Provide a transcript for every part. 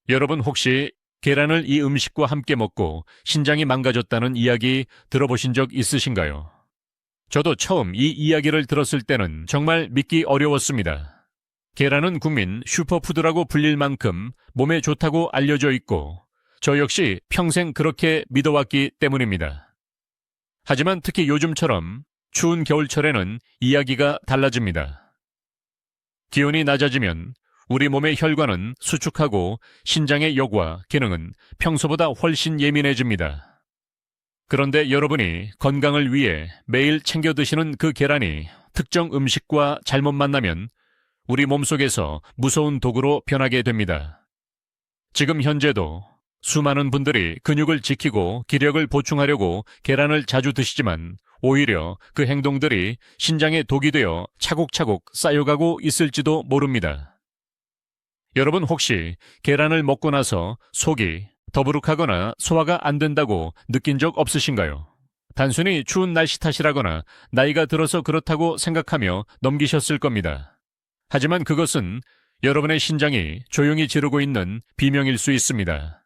여러분 혹시 계란을 이 음식과 함께 먹고 신장이 망가졌다는 이야기 들어보신 적 있으신가요? 저도 처음 이 이야기를 들었을 때는 정말 믿기 어려웠습니다. 계란은 국민 슈퍼푸드라고 불릴 만큼 몸에 좋다고 알려져 있고 저 역시 평생 그렇게 믿어왔기 때문입니다. 하지만 특히 요즘처럼 추운 겨울철에는 이야기가 달라집니다. 기온이 낮아지면 우리 몸의 혈관은 수축하고 신장의 역과 기능은 평소보다 훨씬 예민해집니다. 그런데 여러분이 건강을 위해 매일 챙겨 드시는 그 계란이 특정 음식과 잘못 만나면 우리 몸속에서 무서운 독으로 변하게 됩니다. 지금 현재도 수많은 분들이 근육을 지키고 기력을 보충하려고 계란을 자주 드시지만 오히려 그 행동들이 신장에 독이 되어 차곡차곡 쌓여가고 있을지도 모릅니다. 여러분 혹시 계란을 먹고 나서 속이 더부룩하거나 소화가 안 된다고 느낀 적 없으신가요? 단순히 추운 날씨 탓이라거나 나이가 들어서 그렇다고 생각하며 넘기셨을 겁니다. 하지만 그것은 여러분의 신장이 조용히 지르고 있는 비명일 수 있습니다.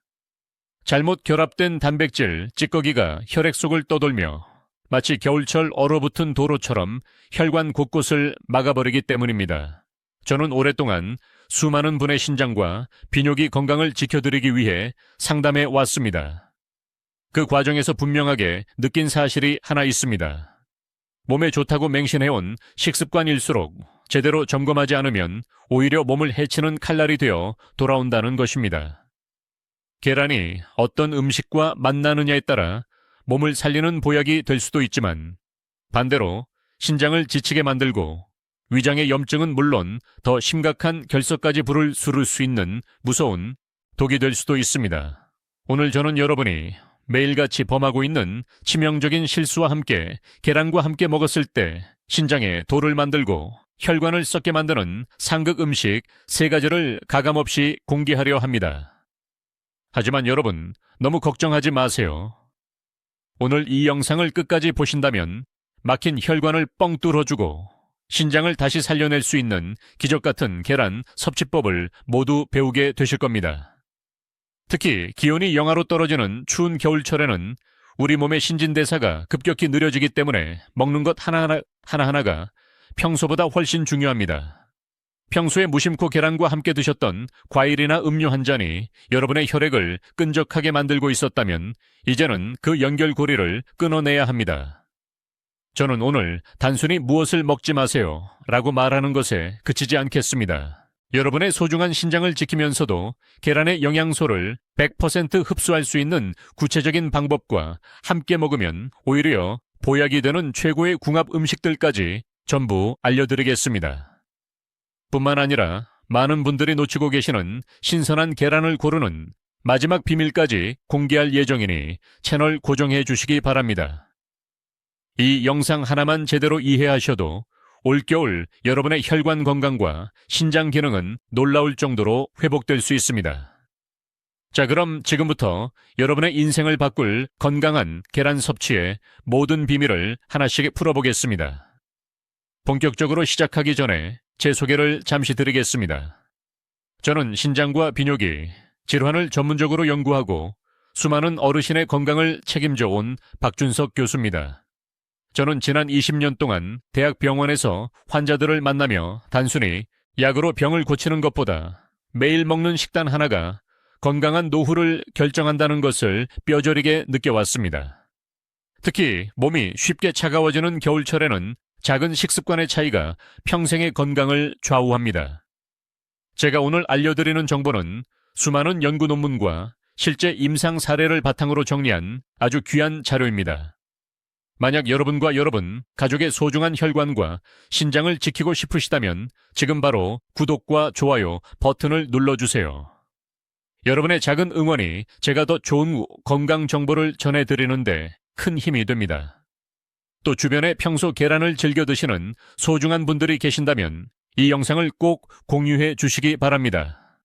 잘못 결합된 단백질, 찌꺼기가 혈액 속을 떠돌며 마치 겨울철 얼어붙은 도로처럼 혈관 곳곳을 막아버리기 때문입니다. 저는 오랫동안 수많은 분의 신장과 비뇨기 건강을 지켜드리기 위해 상담해 왔습니다. 그 과정에서 분명하게 느낀 사실이 하나 있습니다. 몸에 좋다고 맹신해온 식습관일수록 제대로 점검하지 않으면 오히려 몸을 해치는 칼날이 되어 돌아온다는 것입니다. 계란이 어떤 음식과 만나느냐에 따라 몸을 살리는 보약이 될 수도 있지만 반대로 신장을 지치게 만들고 위장의 염증은 물론 더 심각한 결석까지 부를 수를 수 있는 무서운 독이 될 수도 있습니다. 오늘 저는 여러분이 매일같이 범하고 있는 치명적인 실수와 함께 계란과 함께 먹었을 때 신장에 돌을 만들고 혈관을 썩게 만드는 상극 음식 3가지를 가감없이 공개하려 합니다. 하지만 여러분 너무 걱정하지 마세요. 오늘 이 영상을 끝까지 보신다면 막힌 혈관을 뻥 뚫어주고 신장을 다시 살려낼 수 있는 기적같은 계란 섭취법을 모두 배우게 되실 겁니다. 특히 기온이 영하로 떨어지는 추운 겨울철에는 우리 몸의 신진대사가 급격히 느려지기 때문에 먹는 것 하나하나가 평소보다 훨씬 중요합니다. 평소에 무심코 계란과 함께 드셨던 과일이나 음료 한 잔이 여러분의 혈액을 끈적하게 만들고 있었다면 이제는 그 연결고리를 끊어내야 합니다. 저는 오늘 단순히 무엇을 먹지 마세요 라고 말하는 것에 그치지 않겠습니다. 여러분의 소중한 신장을 지키면서도 계란의 영양소를 100% 흡수할 수 있는 구체적인 방법과 함께 먹으면 오히려 보약이 되는 최고의 궁합 음식들까지 전부 알려드리겠습니다. 뿐만 아니라 많은 분들이 놓치고 계시는 신선한 계란을 고르는 마지막 비밀까지 공개할 예정이니 채널 고정해 주시기 바랍니다. 이 영상 하나만 제대로 이해하셔도 올겨울 여러분의 혈관 건강과 신장 기능은 놀라울 정도로 회복될 수 있습니다. 자, 그럼 지금부터 여러분의 인생을 바꿀 건강한 계란 섭취의 모든 비밀을 하나씩 풀어보겠습니다. 본격적으로 시작하기 전에 제 소개를 잠시 드리겠습니다. 저는 신장과 비뇨기, 질환을 전문적으로 연구하고 수많은 어르신의 건강을 책임져 온 박준석 교수입니다. 저는 지난 20년 동안 대학병원에서 환자들을 만나며 단순히 약으로 병을 고치는 것보다 매일 먹는 식단 하나가 건강한 노후를 결정한다는 것을 뼈저리게 느껴왔습니다. 특히 몸이 쉽게 차가워지는 겨울철에는 작은 식습관의 차이가 평생의 건강을 좌우합니다. 제가 오늘 알려드리는 정보는 수많은 연구 논문과 실제 임상 사례를 바탕으로 정리한 아주 귀한 자료입니다. 만약 여러분과 여러분, 가족의 소중한 혈관과 신장을 지키고 싶으시다면 지금 바로 구독과 좋아요 버튼을 눌러주세요. 여러분의 작은 응원이 제가 더 좋은 건강 정보를 전해드리는데 큰 힘이 됩니다. 또 주변에 평소 계란을 즐겨 드시는 소중한 분들이 계신다면 이 영상을 꼭 공유해 주시기 바랍니다.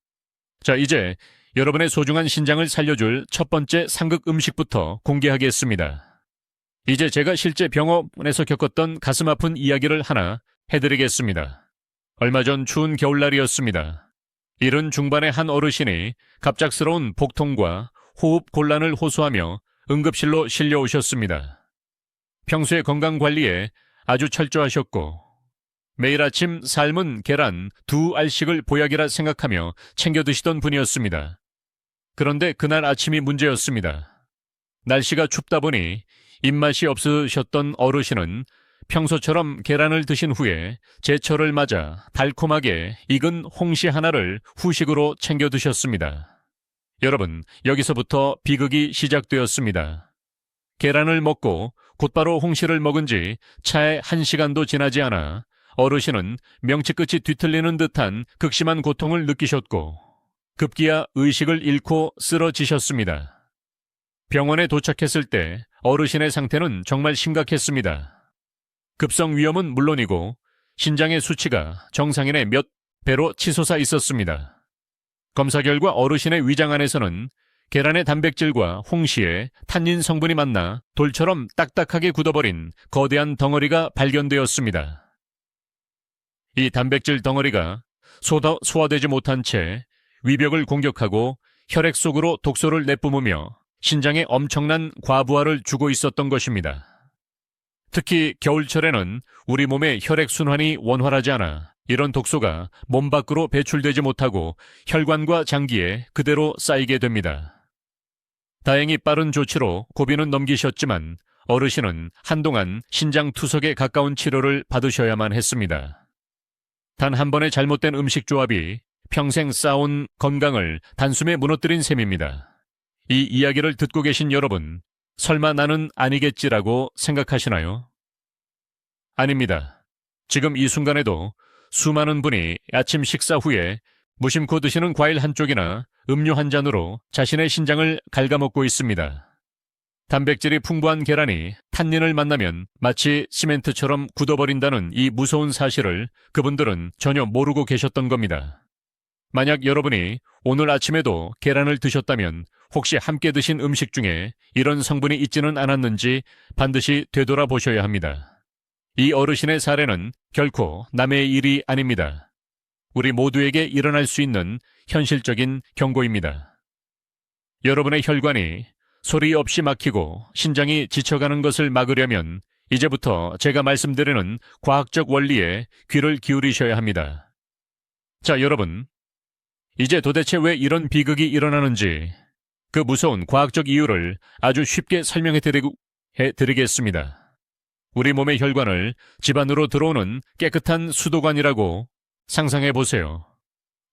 자, 이제 여러분의 소중한 신장을 살려줄 첫 번째 상극 음식부터 공개하겠습니다. 이제 제가 실제 병원에서 겪었던 가슴 아픈 이야기를 하나 해드리겠습니다. 얼마 전 추운 겨울날이었습니다. 70 중반의 한 어르신이 갑작스러운 복통과 호흡 곤란을 호소하며 응급실로 실려오셨습니다. 평소의 건강관리에 아주 철저하셨고 매일 아침 삶은 계란 2알씩을 보약이라 생각하며 챙겨 드시던 분이었습니다. 그런데 그날 아침이 문제였습니다. 날씨가 춥다 보니 입맛이 없으셨던 어르신은 평소처럼 계란을 드신 후에 제철을 맞아 달콤하게 익은 홍시 하나를 후식으로 챙겨 드셨습니다. 여러분, 여기서부터 비극이 시작되었습니다. 계란을 먹고 곧바로 홍시를 먹은 지 차에 1시간도 지나지 않아 어르신은 명치 끝이 뒤틀리는 듯한 극심한 고통을 느끼셨고 급기야 의식을 잃고 쓰러지셨습니다. 병원에 도착했을 때 어르신의 상태는 정말 심각했습니다. 급성 위염은 물론이고 신장의 수치가 정상인의 몇 배로 치솟아 있었습니다. 검사 결과 어르신의 위장 안에서는 계란의 단백질과 홍시의 탄닌 성분이 만나 돌처럼 딱딱하게 굳어버린 거대한 덩어리가 발견되었습니다. 이 단백질 덩어리가 소화되지 못한 채 위벽을 공격하고 혈액 속으로 독소를 내뿜으며 신장에 엄청난 과부하를 주고 있었던 것입니다. 특히 겨울철에는 우리 몸의 혈액 순환이 원활하지 않아 이런 독소가 몸 밖으로 배출되지 못하고 혈관과 장기에 그대로 쌓이게 됩니다. 다행히 빠른 조치로 고비는 넘기셨지만 어르신은 한동안 신장 투석에 가까운 치료를 받으셔야만 했습니다. 단 한 번의 잘못된 음식 조합이 평생 쌓아온 건강을 단숨에 무너뜨린 셈입니다. 이 이야기를 듣고 계신 여러분, 설마 나는 아니겠지라고 생각하시나요? 아닙니다. 지금 이 순간에도 수많은 분이 아침 식사 후에 무심코 드시는 과일 한 쪽이나 음료 한 잔으로 자신의 신장을 갉아먹고 있습니다. 단백질이 풍부한 계란이 탄닌을 만나면 마치 시멘트처럼 굳어버린다는 이 무서운 사실을 그분들은 전혀 모르고 계셨던 겁니다. 만약 여러분이 오늘 아침에도 계란을 드셨다면 혹시 함께 드신 음식 중에 이런 성분이 있지는 않았는지 반드시 되돌아보셔야 합니다. 이 어르신의 사례는 결코 남의 일이 아닙니다. 우리 모두에게 일어날 수 있는 현실적인 경고입니다. 여러분의 혈관이 소리 없이 막히고 신장이 지쳐가는 것을 막으려면 이제부터 제가 말씀드리는 과학적 원리에 귀를 기울이셔야 합니다. 자, 여러분. 이제 도대체 왜 이런 비극이 일어나는지 그 무서운 과학적 이유를 아주 쉽게 설명해 드리겠습니다. 우리 몸의 혈관을 집 안으로 들어오는 깨끗한 수도관이라고 상상해 보세요.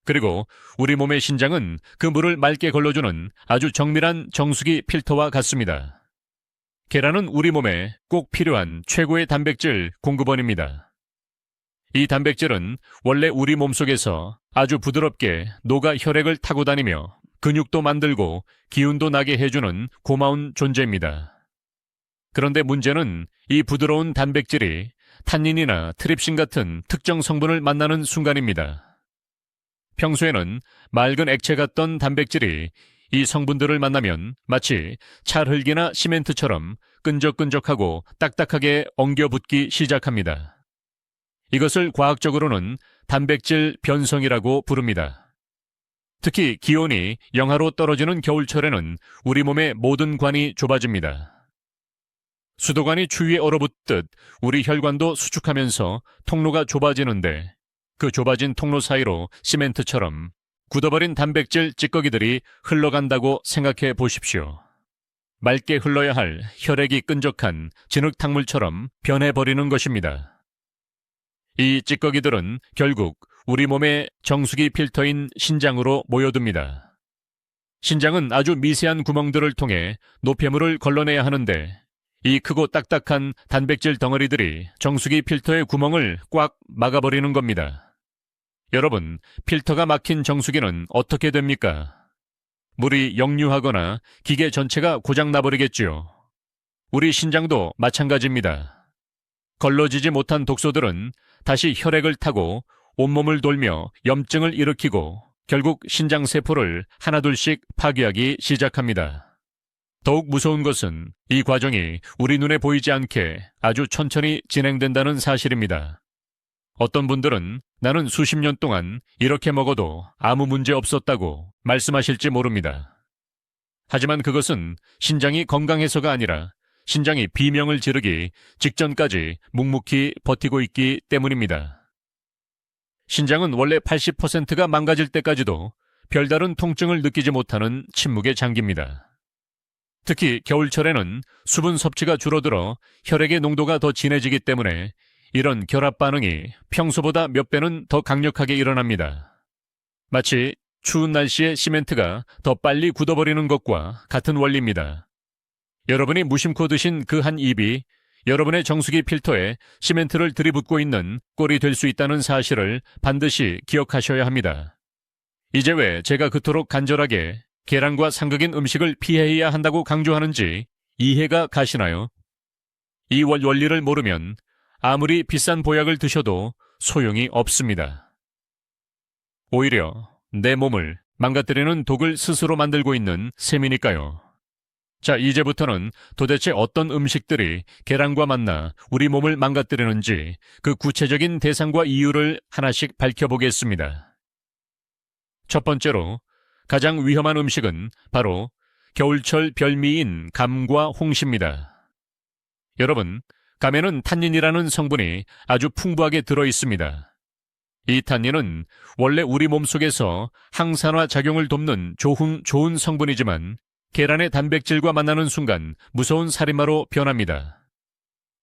그리고 우리 몸의 신장은 그 물을 맑게 걸러주는 아주 정밀한 정수기 필터와 같습니다. 계란은 우리 몸에 꼭 필요한 최고의 단백질 공급원입니다. 이 단백질은 원래 우리 몸속에서 아주 부드럽게 녹아 혈액을 타고 다니며 근육도 만들고 기운도 나게 해주는 고마운 존재입니다. 그런데 문제는 이 부드러운 단백질이 탄닌이나 트립신 같은 특정 성분을 만나는 순간입니다. 평소에는 맑은 액체 같던 단백질이 이 성분들을 만나면 마치 찰흙이나 시멘트처럼 끈적끈적하고 딱딱하게 엉겨붙기 시작합니다. 이것을 과학적으로는 단백질 변성이라고 부릅니다. 특히 기온이 영하로 떨어지는 겨울철에는 우리 몸의 모든 관이 좁아집니다. 수도관이 추위에 얼어붙듯 우리 혈관도 수축하면서 통로가 좁아지는데 그 좁아진 통로 사이로 시멘트처럼 굳어버린 단백질 찌꺼기들이 흘러간다고 생각해 보십시오. 맑게 흘러야 할 혈액이 끈적한 진흙탕물처럼 변해버리는 것입니다. 이 찌꺼기들은 결국 우리 몸의 정수기 필터인 신장으로 모여듭니다. 신장은 아주 미세한 구멍들을 통해 노폐물을 걸러내야 하는데 이 크고 딱딱한 단백질 덩어리들이 정수기 필터의 구멍을 꽉 막아버리는 겁니다. 여러분, 필터가 막힌 정수기는 어떻게 됩니까? 물이 역류하거나 기계 전체가 고장나버리겠지요. 우리 신장도 마찬가지입니다. 걸러지지 못한 독소들은 다시 혈액을 타고 온몸을 돌며 염증을 일으키고 결국 신장세포를 하나둘씩 파괴하기 시작합니다. 더욱 무서운 것은 이 과정이 우리 눈에 보이지 않게 아주 천천히 진행된다는 사실입니다. 어떤 분들은 나는 수십 년 동안 이렇게 먹어도 아무 문제 없었다고 말씀하실지 모릅니다. 하지만 그것은 신장이 건강해서가 아니라 신장이 비명을 지르기 직전까지 묵묵히 버티고 있기 때문입니다. 신장은 원래 80%가 망가질 때까지도 별다른 통증을 느끼지 못하는 침묵의 장기입니다. 특히 겨울철에는 수분 섭취가 줄어들어 혈액의 농도가 더 진해지기 때문에 이런 결합 반응이 평소보다 몇 배는 더 강력하게 일어납니다. 마치 추운 날씨에 시멘트가 더 빨리 굳어버리는 것과 같은 원리입니다. 여러분이 무심코 드신 그 한 입이 여러분의 정수기 필터에 시멘트를 들이붓고 있는 꼴이 될 수 있다는 사실을 반드시 기억하셔야 합니다. 이제 왜 제가 그토록 간절하게 계란과 상극인 음식을 피해야 한다고 강조하는지 이해가 가시나요? 이 원리를 모르면 아무리 비싼 보약을 드셔도 소용이 없습니다. 오히려 내 몸을 망가뜨리는 독을 스스로 만들고 있는 셈이니까요. 자, 이제부터는 도대체 어떤 음식들이 계란과 만나 우리 몸을 망가뜨리는지 그 구체적인 대상과 이유를 하나씩 밝혀보겠습니다. 첫 번째로 가장 위험한 음식은 바로 겨울철 별미인 감과 홍시입니다. 여러분, 감에는 탄닌이라는 성분이 아주 풍부하게 들어 있습니다. 이 탄닌은 원래 우리 몸속에서 항산화 작용을 돕는 좋은 성분이지만 계란의 단백질과 만나는 순간 무서운 살인마로 변합니다.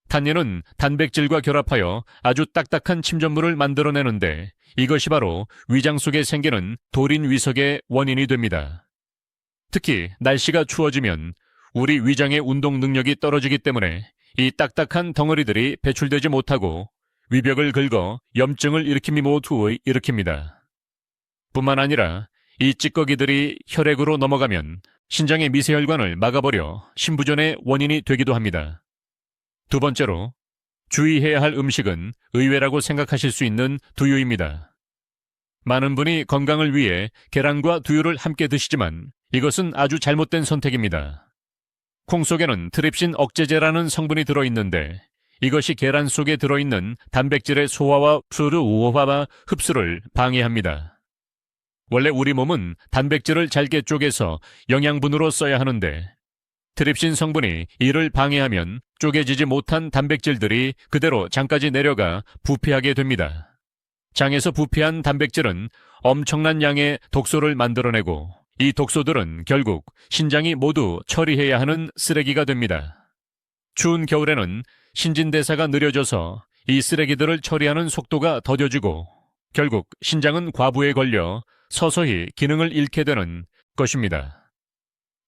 탄닌은 단백질과 결합하여 아주 딱딱한 침전물을 만들어내는데 이것이 바로 위장 속에 생기는 돌인 위석의 원인이 됩니다. 특히 날씨가 추워지면 우리 위장의 운동 능력이 떨어지기 때문에 이 딱딱한 덩어리들이 배출되지 못하고 위벽을 긁어 염증을 일으킵니다. 뿐만 아니라 이 찌꺼기들이 혈액으로 넘어가면 신장의 미세혈관을 막아버려 심부전의 원인이 되기도 합니다. 두 번째로 주의해야 할 음식은 의외라고 생각하실 수 있는 두유입니다. 많은 분이 건강을 위해 계란과 두유를 함께 드시지만 이것은 아주 잘못된 선택입니다. 콩 속에는 트립신 억제제라는 성분이 들어있는데 이것이 계란 속에 들어있는 단백질의 소화와 흡수를 방해합니다. 원래 우리 몸은 단백질을 잘게 쪼개서 영양분으로 써야 하는데 트립신 성분이 이를 방해하면 쪼개지지 못한 단백질들이 그대로 장까지 내려가 부패하게 됩니다. 장에서 부패한 단백질은 엄청난 양의 독소를 만들어내고 이 독소들은 결국 신장이 모두 처리해야 하는 쓰레기가 됩니다. 추운 겨울에는 신진대사가 느려져서 이 쓰레기들을 처리하는 속도가 더뎌지고 결국 신장은 과부에 걸려 서서히 기능을 잃게 되는 것입니다.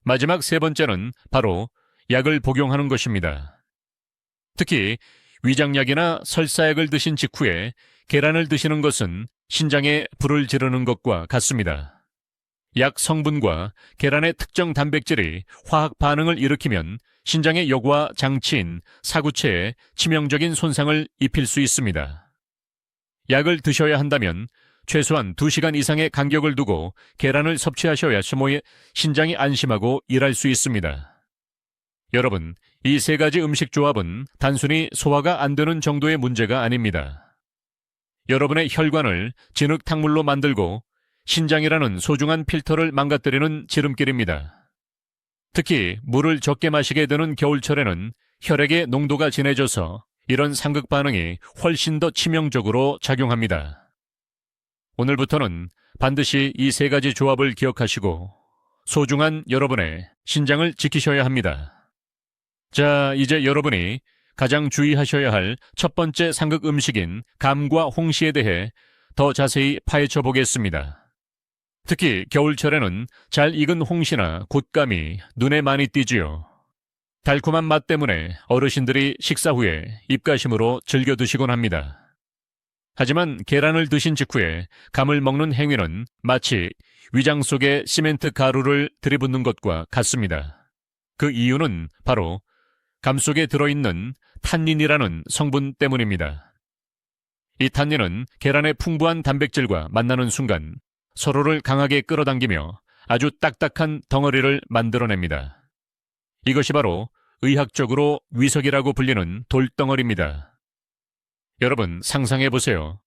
마지막 세 번째는 바로 약을 복용하는 것입니다. 특히 위장약이나 설사약을 드신 직후에 계란을 드시는 것은 신장에 불을 지르는 것과 같습니다. 약 성분과 계란의 특정 단백질이 화학 반응을 일으키면 신장의 역과 장치인 사구체에 치명적인 손상을 입힐 수 있습니다. 약을 드셔야 한다면 최소한 2시간 이상의 간격을 두고 계란을 섭취하셔야 신장이 안심하고 일할 수 있습니다. 여러분, 이 세 가지 음식 조합은 단순히 소화가 안 되는 정도의 문제가 아닙니다. 여러분의 혈관을 진흙탕물로 만들고 신장이라는 소중한 필터를 망가뜨리는 지름길입니다. 특히 물을 적게 마시게 되는 겨울철에는 혈액의 농도가 진해져서 이런 상극 반응이 훨씬 더 치명적으로 작용합니다. 오늘부터는 반드시 이 세 가지 조합을 기억하시고 소중한 여러분의 신장을 지키셔야 합니다. 자, 이제 여러분이 가장 주의하셔야 할 첫 번째 상극 음식인 감과 홍시에 대해 더 자세히 파헤쳐 보겠습니다. 특히 겨울철에는 잘 익은 홍시나 곶감이 눈에 많이 띄지요. 달콤한 맛 때문에 어르신들이 식사 후에 입가심으로 즐겨 드시곤 합니다. 하지만 계란을 드신 직후에 감을 먹는 행위는 마치 위장 속에 시멘트 가루를 들이붓는 것과 같습니다. 그 이유는 바로 감 속에 들어있는 탄닌이라는 성분 때문입니다. 이 탄닌은 계란의 풍부한 단백질과 만나는 순간 서로를 강하게 끌어당기며 아주 딱딱한 덩어리를 만들어냅니다. 이것이 바로 의학적으로 위석이라고 불리는 돌덩어리입니다. 여러분 상상해 보세요.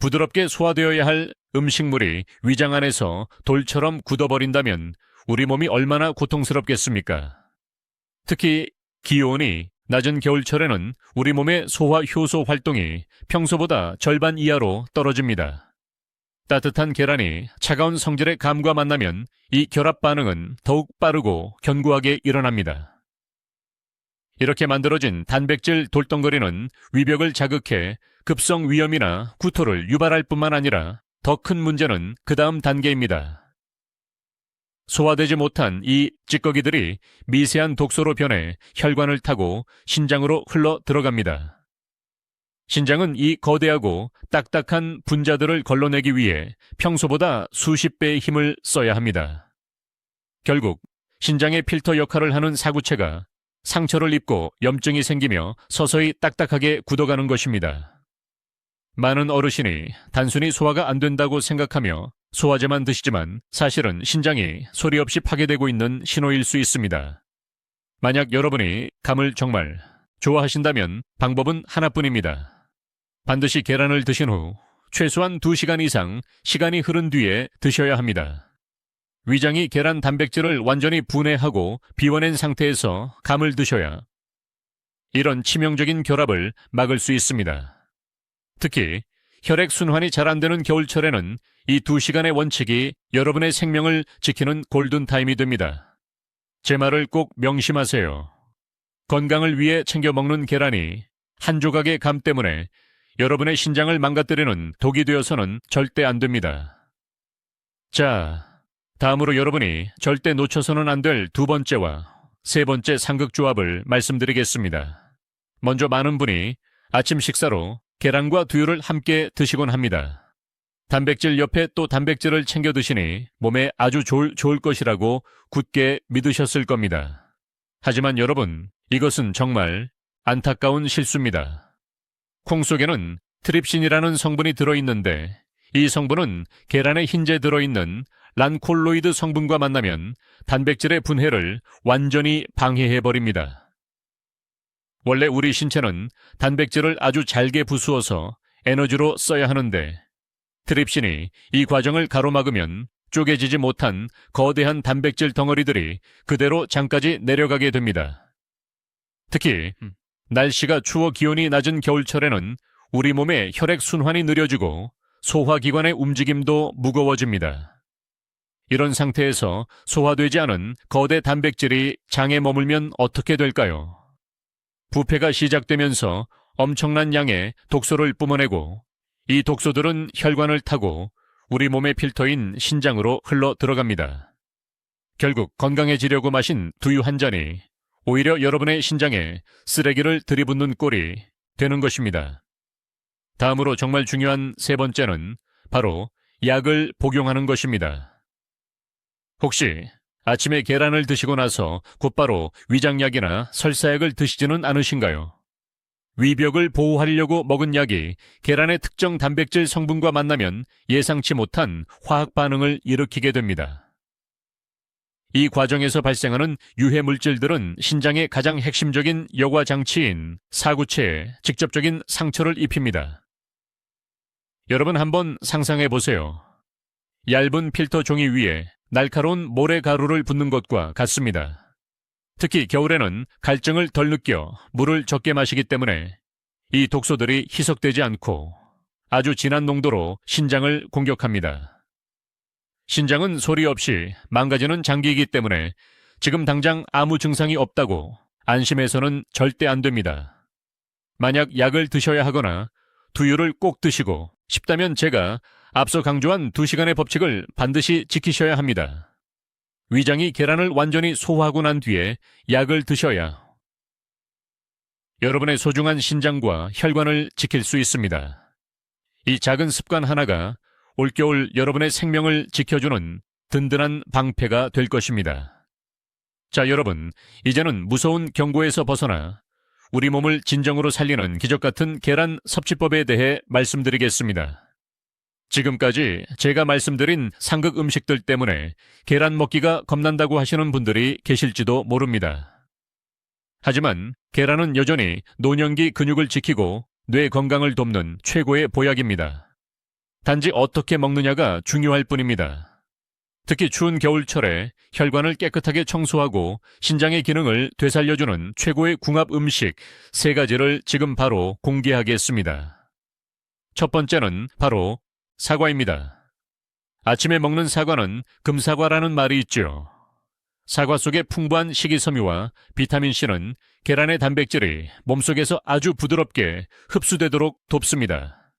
부드럽게 소화되어야 할 음식물이 위장 안에서 돌처럼 굳어버린다면 우리 몸이 얼마나 고통스럽겠습니까? 특히 기온이 낮은 겨울철에는 우리 몸의 소화 효소 활동이 평소보다 절반 이하로 떨어집니다. 따뜻한 계란이 차가운 성질의 감과 만나면 이 결합 반응은 더욱 빠르고 견고하게 일어납니다. 이렇게 만들어진 단백질 돌덩어리는 위벽을 자극해 급성 위염이나 구토를 유발할 뿐만 아니라 더 큰 문제는 그 다음 단계입니다. 소화되지 못한 이 찌꺼기들이 미세한 독소로 변해 혈관을 타고 신장으로 흘러 들어갑니다. 신장은 이 거대하고 딱딱한 분자들을 걸러내기 위해 평소보다 수십 배의 힘을 써야 합니다. 결국 신장의 필터 역할을 하는 사구체가 상처를 입고 염증이 생기며 서서히 딱딱하게 굳어가는 것입니다. 많은 어르신이 단순히 소화가 안 된다고 생각하며 소화제만 드시지만 사실은 신장이 소리 없이 파괴되고 있는 신호일 수 있습니다. 만약 여러분이 감을 정말 좋아하신다면 방법은 하나뿐입니다. 반드시 계란을 드신 후 최소한 2시간 이상 시간이 흐른 뒤에 드셔야 합니다. 위장이 계란 단백질을 완전히 분해하고 비워낸 상태에서 감을 드셔야 이런 치명적인 결합을 막을 수 있습니다. 특히 혈액순환이 잘 안 되는 겨울철에는 이 2시간의 원칙이 여러분의 생명을 지키는 골든타임이 됩니다. 제 말을 꼭 명심하세요. 건강을 위해 챙겨 먹는 계란이 한 조각의 감 때문에 여러분의 신장을 망가뜨리는 독이 되어서는 절대 안 됩니다. 자, 다음으로 여러분이 절대 놓쳐서는 안 될 2번째와 3번째 상극조합을 말씀드리겠습니다. 먼저 많은 분이 아침 식사로 계란과 두유를 함께 드시곤 합니다. 단백질 옆에 또 단백질을 챙겨 드시니 몸에 아주 좋을 것이라고 굳게 믿으셨을 겁니다. 하지만 여러분, 이것은 정말 안타까운 실수입니다. 콩 속에는 트립신이라는 성분이 들어있는데 이 성분은 계란에 흰재 들어있는 란콜로이드 성분과 만나면 단백질의 분해를 완전히 방해해버립니다. 원래 우리 신체는 단백질을 아주 잘게 부수어서 에너지로 써야 하는데 트립신이 이 과정을 가로막으면 쪼개지지 못한 거대한 단백질 덩어리들이 그대로 장까지 내려가게 됩니다. 특히 날씨가 추워 기온이 낮은 겨울철에는 우리 몸의 혈액 순환이 느려지고 소화기관의 움직임도 무거워집니다. 이런 상태에서 소화되지 않은 거대 단백질이 장에 머물면 어떻게 될까요? 부패가 시작되면서 엄청난 양의 독소를 뿜어내고 이 독소들은 혈관을 타고 우리 몸의 필터인 신장으로 흘러 들어갑니다. 결국 건강해지려고 마신 두유 한 잔이 오히려 여러분의 신장에 쓰레기를 들이붓는 꼴이 되는 것입니다. 다음으로 정말 중요한 3번째는 바로 약을 복용하는 것입니다. 혹시 아침에 계란을 드시고 나서 곧바로 위장약이나 설사약을 드시지는 않으신가요? 위벽을 보호하려고 먹은 약이 계란의 특정 단백질 성분과 만나면 예상치 못한 화학 반응을 일으키게 됩니다. 이 과정에서 발생하는 유해 물질들은 신장의 가장 핵심적인 여과 장치인 사구체에 직접적인 상처를 입힙니다. 여러분 한번 상상해 보세요. 얇은 필터 종이 위에 날카로운 모래가루를 붓는 것과 같습니다. 특히 겨울에는 갈증을 덜 느껴 물을 적게 마시기 때문에 이 독소들이 희석되지 않고 아주 진한 농도로 신장을 공격합니다. 신장은 소리 없이 망가지는 장기이기 때문에 지금 당장 아무 증상이 없다고 안심해서는 절대 안 됩니다. 만약 약을 드셔야 하거나 두유를 꼭 드시고 싶다면 제가 앞서 강조한 2시간의 법칙을 반드시 지키셔야 합니다. 위장이 계란을 완전히 소화하고 난 뒤에 약을 드셔야 여러분의 소중한 신장과 혈관을 지킬 수 있습니다. 이 작은 습관 하나가 올겨울 여러분의 생명을 지켜주는 든든한 방패가 될 것입니다. 자, 여러분, 이제는 무서운 경고에서 벗어나 우리 몸을 진정으로 살리는 기적같은 계란 섭취법에 대해 말씀드리겠습니다. 지금까지 제가 말씀드린 상극 음식들 때문에 계란 먹기가 겁난다고 하시는 분들이 계실지도 모릅니다. 하지만 계란은 여전히 노년기 근육을 지키고 뇌 건강을 돕는 최고의 보약입니다. 단지 어떻게 먹느냐가 중요할 뿐입니다. 특히 추운 겨울철에 혈관을 깨끗하게 청소하고 신장의 기능을 되살려주는 최고의 궁합 음식 3가지를 지금 바로 공개하겠습니다. 첫 번째는 바로 사과입니다. 아침에 먹는 사과는 금사과라는 말이 있죠. 사과 속의 풍부한 식이섬유와 비타민C는 계란의 단백질이 몸속에서 아주 부드럽게 흡수되도록 돕습니다.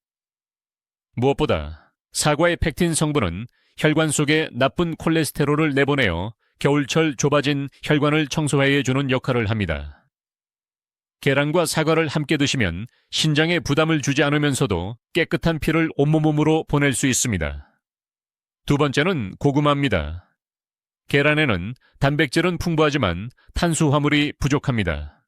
무엇보다 사과의 펙틴 성분은 혈관 속에 나쁜 콜레스테롤을 내보내어 겨울철 좁아진 혈관을 청소해주는 역할을 합니다. 계란과 사과를 함께 드시면 신장에 부담을 주지 않으면서도 깨끗한 피를 온몸으로 보낼 수 있습니다. 두 번째는 고구마입니다. 계란에는 단백질은 풍부하지만 탄수화물이 부족합니다.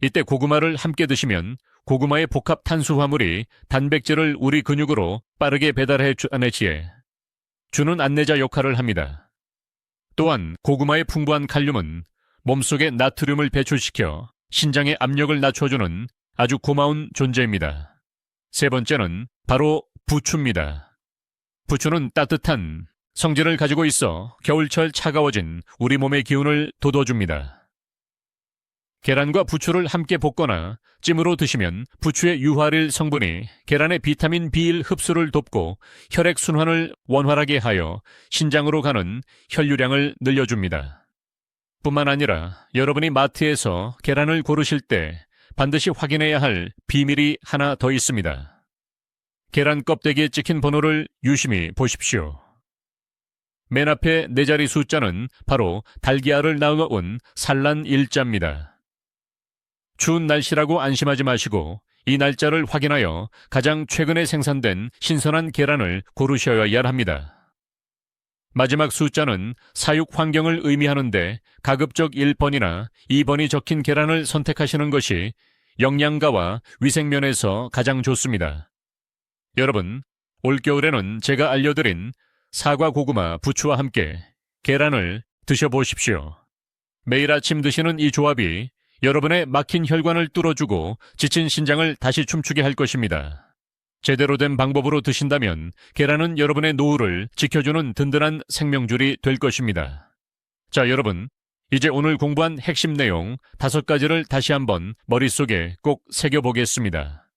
이때 고구마를 함께 드시면 고구마의 복합 탄수화물이 단백질을 우리 근육으로 빠르게 배달해 주는 안내자 역할을 합니다. 또한 고구마의 풍부한 칼륨은 몸속에 나트륨을 배출시켜 신장의 압력을 낮춰주는 아주 고마운 존재입니다. 세 번째는 바로 부추입니다. 부추는 따뜻한 성질을 가지고 있어 겨울철 차가워진 우리 몸의 기운을 돋워줍니다. 계란과 부추를 함께 볶거나 찜으로 드시면 부추의 유화릴 성분이 계란의 비타민 B1 흡수를 돕고 혈액순환을 원활하게 하여 신장으로 가는 혈류량을 늘려줍니다. 뿐만 아니라 여러분이 마트에서 계란을 고르실 때 반드시 확인해야 할 비밀이 하나 더 있습니다. 계란 껍데기에 찍힌 번호를 유심히 보십시오. 맨 앞에 4자리 숫자는 바로 달걀을 낳아온 산란 일자입니다. 추운 날씨라고 안심하지 마시고 이 날짜를 확인하여 가장 최근에 생산된 신선한 계란을 고르셔야 합니다. 마지막 숫자는 사육 환경을 의미하는데 가급적 1번이나 2번이 적힌 계란을 선택하시는 것이 영양가와 위생면에서 가장 좋습니다. 여러분, 올겨울에는 제가 알려드린 사과, 고구마, 부추와 함께 계란을 드셔보십시오. 매일 아침 드시는 이 조합이 여러분의 막힌 혈관을 뚫어주고 지친 신장을 다시 춤추게 할 것입니다. 제대로 된 방법으로 드신다면 계란은 여러분의 노후를 지켜주는 든든한 생명줄이 될 것입니다. 자, 여러분, 이제 오늘 공부한 핵심 내용 5가지를 다시 한번 머릿속에 꼭 새겨보겠습니다.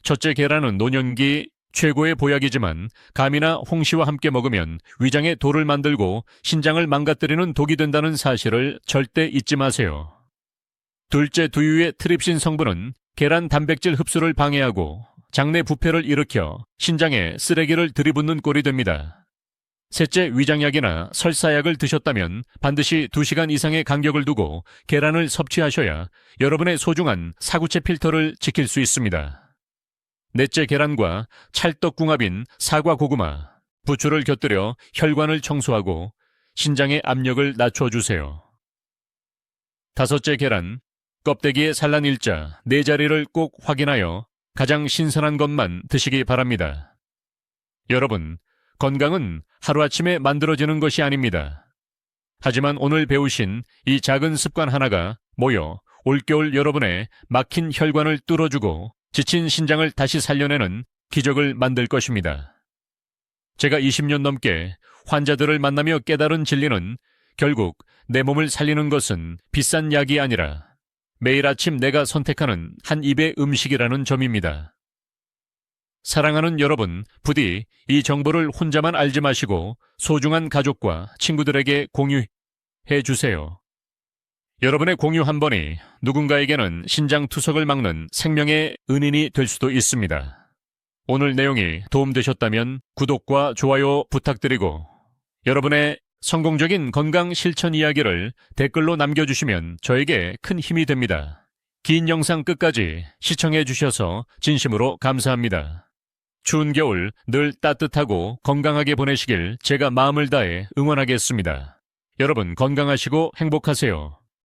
첫째, 계란은 노년기 최고의 보약이지만 감이나 홍시와 함께 먹으면 위장에 돌을 만들고 신장을 망가뜨리는 독이 된다는 사실을 절대 잊지 마세요. 둘째, 두유의 트립신 성분은 계란 단백질 흡수를 방해하고 장내 부패를 일으켜 신장에 쓰레기를 들이붓는 꼴이 됩니다. 셋째, 위장약이나 설사약을 드셨다면 반드시 2시간 이상의 간격을 두고 계란을 섭취하셔야 여러분의 소중한 사구체 필터를 지킬 수 있습니다. 넷째, 계란과 찰떡궁합인 사과, 고구마, 부추를 곁들여 혈관을 청소하고 신장의 압력을 낮춰주세요. 다섯째, 계란, 껍데기의 산란 일자 4자리를 꼭 확인하여 가장 신선한 것만 드시기 바랍니다. 여러분, 건강은 하루아침에 만들어지는 것이 아닙니다. 하지만 오늘 배우신 이 작은 습관 하나가 모여 올겨울 여러분의 막힌 혈관을 뚫어주고 지친 신장을 다시 살려내는 기적을 만들 것입니다. 제가 20년 넘게 환자들을 만나며 깨달은 진리는 결국 내 몸을 살리는 것은 비싼 약이 아니라 매일 아침 내가 선택하는 한 입의 음식이라는 점입니다. 사랑하는 여러분, 부디 이 정보를 혼자만 알지 마시고 소중한 가족과 친구들에게 공유해 주세요. 여러분의 공유 한 번이 누군가에게는 신장 투석을 막는 생명의 은인이 될 수도 있습니다. 오늘 내용이 도움되셨다면 구독과 좋아요 부탁드리고 여러분의 성공적인 건강 실천 이야기를 댓글로 남겨주시면 저에게 큰 힘이 됩니다. 긴 영상 끝까지 시청해 주셔서 진심으로 감사합니다. 추운 겨울 늘 따뜻하고 건강하게 보내시길 제가 마음을 다해 응원하겠습니다. 여러분 건강하시고 행복하세요.